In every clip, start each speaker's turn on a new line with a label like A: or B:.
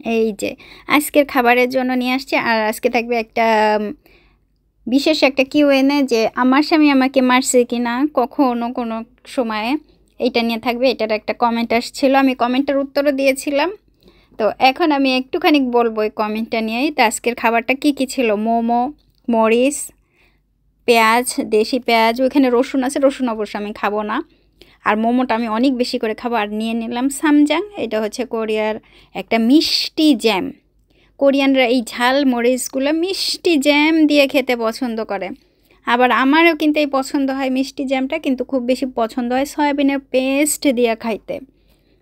A: এই যে আজকের খাবারের জন্য নিয়ে আসছি। আর আজকে থাকবে একটা বিশেষ একটা কিউএনএ, যে আমার স্বামী আমাকে মারছে কিনা কখনো কোনো সময়ে, এইটা নিয়ে থাকবে। এটার একটা কমেন্ট আসছিল, আমি কমেন্টের উত্তরও দিয়েছিলাম। তো এখন আমি একটুখানি বলবো এই কমেন্টটা নিয়েই। তো আজকের খাবারটা কি কি ছিল: মোমো, মরিচ, পেঁয়াজ, দেশি পেঁয়াজ, ওইখানে রসুন আছে, রসুন অবশ্য আমি খাবো না। আর মোমোটা আমি অনেক বেশি করে খাবো। আর নিয়ে নিলাম সামজাং, এটা হচ্ছে কোরিয়ার একটা মিষ্টি জ্যাম। কোরিয়ানরা এই ঝাল মরিচগুলো মিষ্টি জ্যাম দিয়ে খেতে পছন্দ করে। আবার আমারও কিন্তু এই পছন্দ হয় মিষ্টি জ্যামটা, কিন্তু খুব বেশি পছন্দ হয় সয়াবিনের পেস্ট দিয়ে খাইতে,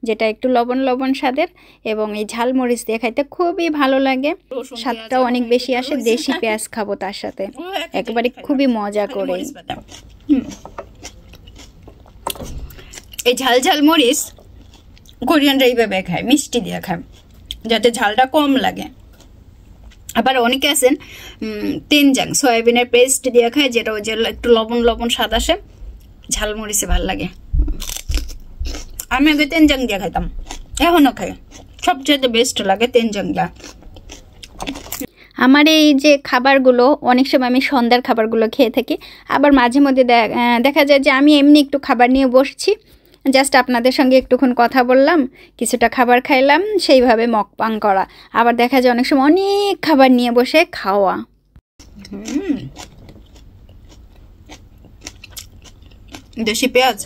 A: যেটা একটু লবণ লবণ স্বাদের, এবং এই ঝাল মরিচ দিয়ে খাইতে খুবই ভালো লাগে। স্বাদটাও অনেক বেশি আসে। দেশি পেঁয়াজ খাবো তার সাথে, একেবারে খুবই মজা করে।
B: এই ঝাল ঝাল মরিচ কোরিয়ানরা এইভাবে খায়, মিষ্টি দিয়ে খায়, যাতে ঝালটা কম লাগে। আবার অনেকে আছেন তেনজাং সয়াবিনের পেস্ট দিয়ে খায়, যেটা ওই যে একটু লবণ লবণ স্বাদ আসে, ঝাল মরিচে ভাল লাগে। আমি আগে তেনজাং দিয়ে খাইতাম, এখনো খাই, সবচেয়ে বেস্ট লাগে তেনজাং দিয়ে।
A: আমার এই যে খাবারগুলো অনেক সময় আমি সন্ধ্যার খাবারগুলো খেয়ে থাকি। আবার মাঝে মধ্যে দেখা যায় যে আমি এমনি একটু খাবার নিয়ে বসছি, জাস্ট আপনাদের সঙ্গে একটুক্ষণ কথা বললাম, কিছুটা খাবার খাইলাম, সেইভাবে মকপাং করা। আবার দেখা যায় অনেক সময় অনেক খাবার নিয়ে বসে খাওয়া।
B: দেশি পেঁয়াজ,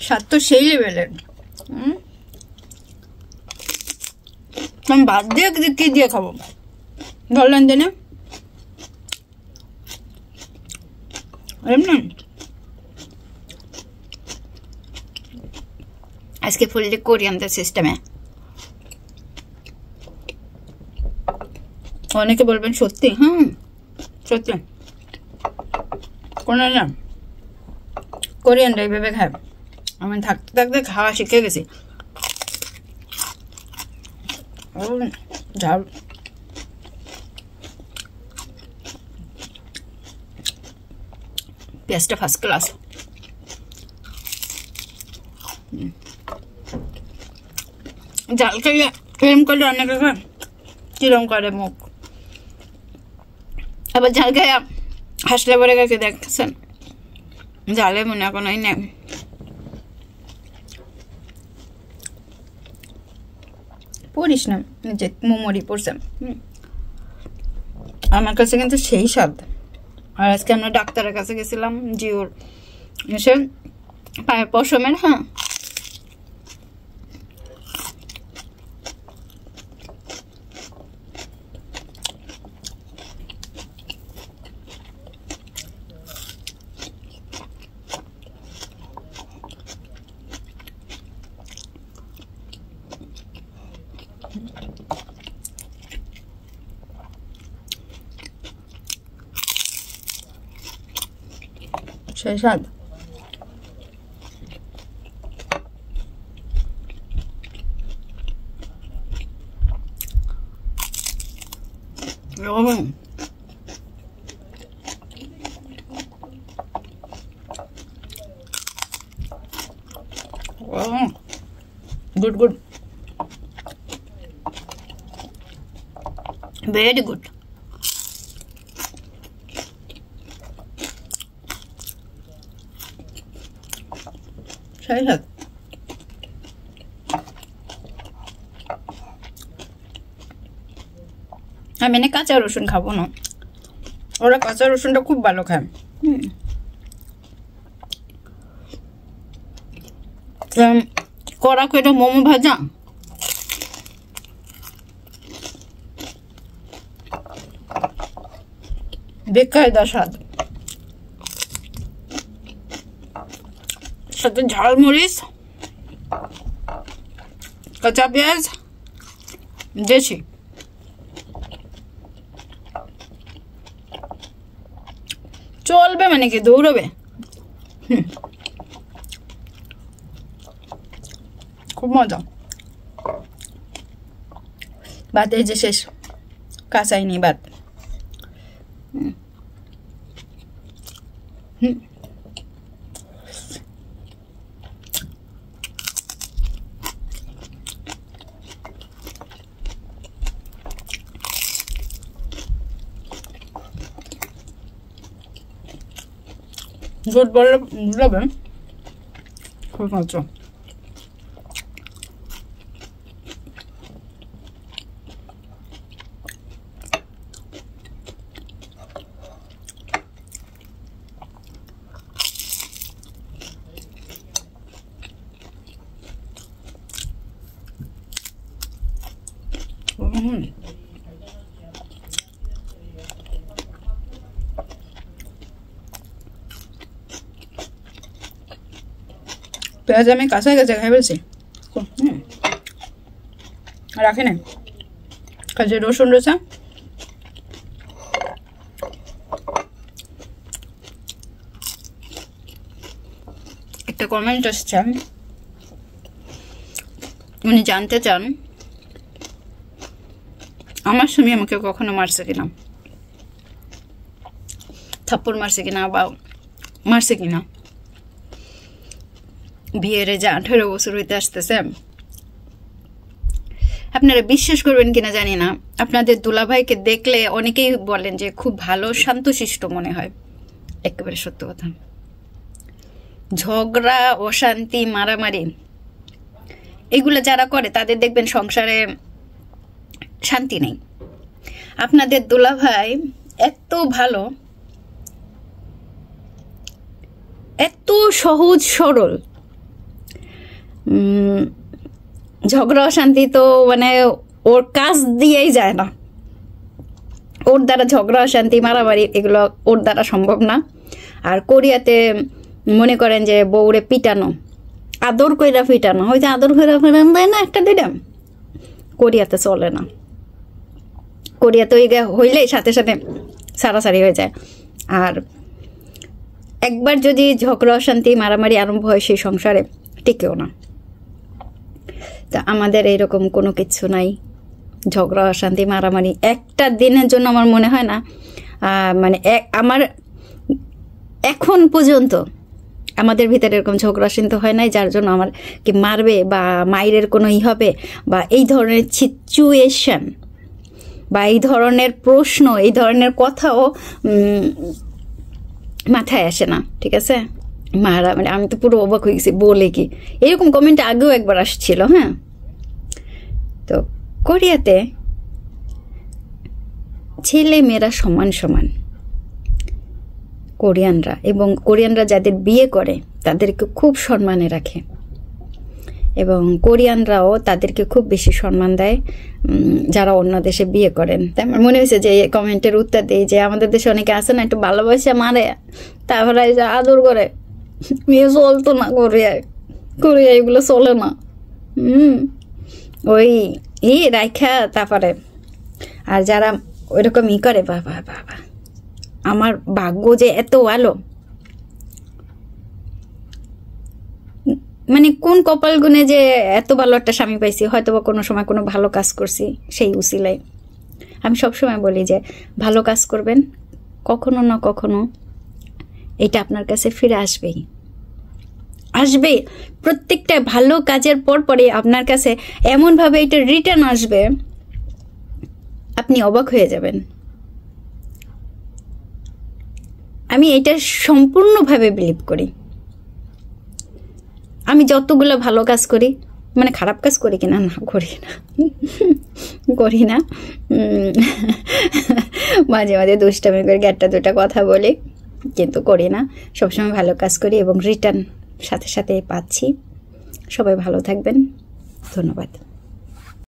B: স্বাদ তো সেই লেভেলের। আমি বাদ দিয়ে কি দিয়ে খাবো বললেন যে না, আজকে ফুললি কোরিয়ানদের সিস্টেমে। অনেকে বলবেন সত্যি, সত্যি কোনো না, কোরিয়ানরা এইভাবে খায়। আমি থাকতে থাকতে খাওয়া শিখে গেছি। ঝাল পেঁয়াজটা ফার্স্ট ক্লাস। ঝাল খেলে এরম করে অনেকে খায়, কিরম করে মুখ। আবার ঝাল খেয়ে হাসলে পরে গেছে, দেখছেন ঝালে মনে কোনোই নেই। পড়িস না, যে মোমোরি পড়ছেন, আমার কাছে কিন্তু সেই স্বাদ। আর আজকে আমরা ডাক্তারের কাছে গেছিলাম, জিওর এসে পায়ের পশমের, সেই স্বাদ। Good good, very good. সেই স্বাদ। আমি এনে কাঁচা রসুন খাবো না, ওরা কাঁচা রসুনটা খুব ভালো খায়। কড়া করে মোমো ভাজা, বেকায়দা স্বাদ, সাথে ঝাল মরিচ, কাঁচা পেঁয়াজ, দেশি। চলবে মানে কি, দৌড়বে। খুব মজা। ভাত এই যে শেষ, কাঁচাই নি ভাত। ঝোট বললে বুঝাবেন খুব মজা। পেঁয়াজ আমি কাঁচা কাঁচা খাই বলছি, রাখি না কাজে রসুন রসা। একটা কমেন্ট আসছে, উনি জানতে চান আমার স্বামী আমাকে কখনো মারছে কিনা, থাপ্পড় মারছে কিনা বা মারছে কিনা। বিয়ের যে 18 বছর হইতে আসতেছে, আপনারা বিশ্বাস করবেন কিনা জানি না, আপনাদের দুলাভাইকে দেখলে অনেকেই বলেন যে খুব ভালো শান্তশিষ্ট মনে হয়। একেবারে সত্য কথা। ঝগড়া, অশান্তি, মারামারি এগুলো যারা করে তাদের দেখবেন সংসারে শান্তি নেই। আপনাদের দুলাভাই এত ভালো, এত সহজ সরল, ঝগড়া অশান্তি তো মানে ওর কাজ দিয়েই যায় না। ওর দ্বারা ঝগড়া অশান্তি মারামারি এগুলো ওর দ্বারা সম্ভব না। আর কোরিয়াতে মনে করেন যে বউরে পিটানো, আদর কইরা পিটানো, হয়তো আদর কইরা ফেরান দেয় না একটা দিলাম, কোরিয়াতে চলে না। কোরিয়াতে ওই হইলেই সাথে সাথে সারাসারি হয়ে যায়। আর একবার যদি ঝগড়া অশান্তি মারামারি আরম্ভ হয় সেই সংসারে টিকেও না। তা আমাদের এইরকম কোনো কিছু নাই, ঝগড়া অশান্তি মারামারি একটা দিনের জন্য আমার মনে হয় না। মানে আমার এখন পর্যন্ত আমাদের ভিতরে এরকম ঝগড়া অশান্তি হয় নাই যার জন্য আমার কি মারবে বা মায়ের কোনো হবে বা এই ধরনের সিচুয়েশন বা এই ধরনের প্রশ্ন, এই ধরনের কথাও মাথায় আসে না। ঠিক আছে, মারা মানে আমি তো পুরো অবাক হয়ে গেছি, বলে কি এরকম কমেন্ট আগেও একবার আসছিল। হ্যাঁ, তো কোরিয়াতে ছেলে মেয়েরা সমান সমান। কোরিয়ানরা এবং কোরিয়ানরা যাদের বিয়ে করে তাদেরকে খুব সম্মানে রাখে এবং কোরিয়ানরাও তাদেরকে খুব বেশি সম্মান দেয় যারা অন্য দেশে বিয়ে করেন। তাই আমার মনে হয়েছে যে এই কমেন্টের উত্তর দিই যে আমাদের দেশে অনেকে আছে না, একটু ভালোবাসা মারে তারপরে আদর করে, মেয়ে চলতো না কোরিয়ায়, কোরিয়া এগুলো চলে না। ওই রাইখা তারপরে আর যারা ওইরকম করে, বাবা বাবা আমার ভাগ্য যে এত ভালো, মানে কোন কপাল গুনে যে এত ভালো একটা স্বামী পাইছি, হয়তো বা কোনো সময় কোনো ভালো কাজ করছি সেই উসিলায়। আমি সবসময় বলি যে ভালো কাজ করবেন, কখনো না কখনো এটা আপনার কাছে ফিরে আসবেই, আসবে। প্রত্যেকটা ভালো কাজের পর পরে আপনার কাছে এমনভাবে এটা রিটার্ন আসবে, আপনি অবাক হয়ে যাবেন। আমি এটা সম্পূর্ণভাবে বিলিভ করি। আমি যতগুলো ভালো কাজ করি, মানে খারাপ কাজ করি কিনা না, করি না মাঝে মাঝে দুষ্টামি করে একটা দুটা কথা বলি, কিন্তু করি না। সবসময় ভালো কাজ করি এবং রিটার্ন সাথে সাথে পাচ্ছি। সবাই ভালো থাকবেন, ধন্যবাদ।